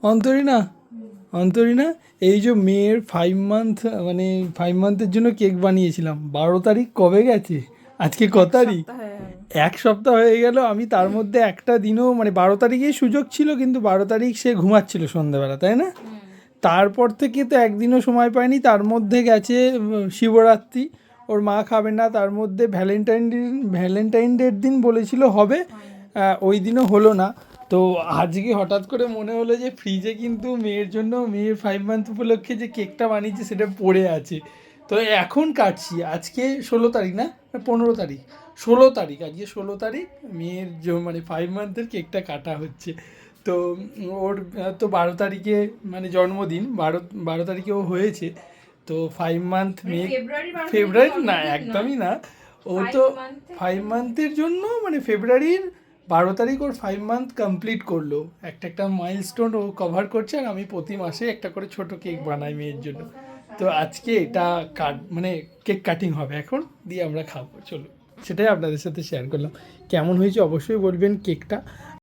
অন্তরীনা, অন্তরীনা, এই যে মেয়ের 5 মান্থ, মানে 5 মান্থের জন্য কেক বানিয়েছিলাম, 12 তারিখ কবে গেছে? আজকে ক তারিখ? এক সপ্তাহ হয়ে গেল। আমি তার মধ্যে একটা দিনও, মানে 12 তারিখেই সুযোগ ছিল, কিন্তু 12 তারিখ সে ঘুমাচ্ছিল সন্ধ্যেবেলা, তাই না? তারপর থেকে তো একদিনও সময় পায়নি। তার মধ্যে গেছে শিবরাত্রি, ওর মা খাবে না। তার মধ্যে ভ্যালেন্টাইন ডের দিন বলেছিল হবে, ওই দিনও হলো না। তো আজকে হঠাৎ করে মনে হলো যে ফ্রিজে কিন্তু মেয়ের জন্য, মেয়ের 5 মান্থ উপলক্ষে যে কেকটা বানিয়েছে সেটা পড়ে আছে। তো এখন কাটছি। আজকে 16 তারিখ না, 15 তারিখ, 16 তারিখ, আজকে 16 তারিখ। মেয়ের মানে 5 মান্থের কেকটা কাটা হচ্ছে। তো ওর তো 12 তারিখে মানে জন্মদিন, 12 তারিখে ও হয়েছে। তো 5 মান্থ মেয়ে, ফেব্রুয়ারি না, একদমই না। ও তো 5 মান্থের জন্য মানে ফেব্রুয়ারির 12 তারিখ ওর 5 মান্থ কমপ্লিট করলো। একটা একটা মাইলস্টোন ও কভার করছে, আর আমি প্রতি মাসে একটা করে ছোট কেক বানাই মেয়ের জন্য। তো আজকে এটা মানে কেক কাটিং হবে এখন, দিয়ে আমরা খাবো। চলো, সেটাই আপনাদের সাথে শেয়ার করলাম। কেমন হয়েছে অবশ্যই বলবেন কেকটা।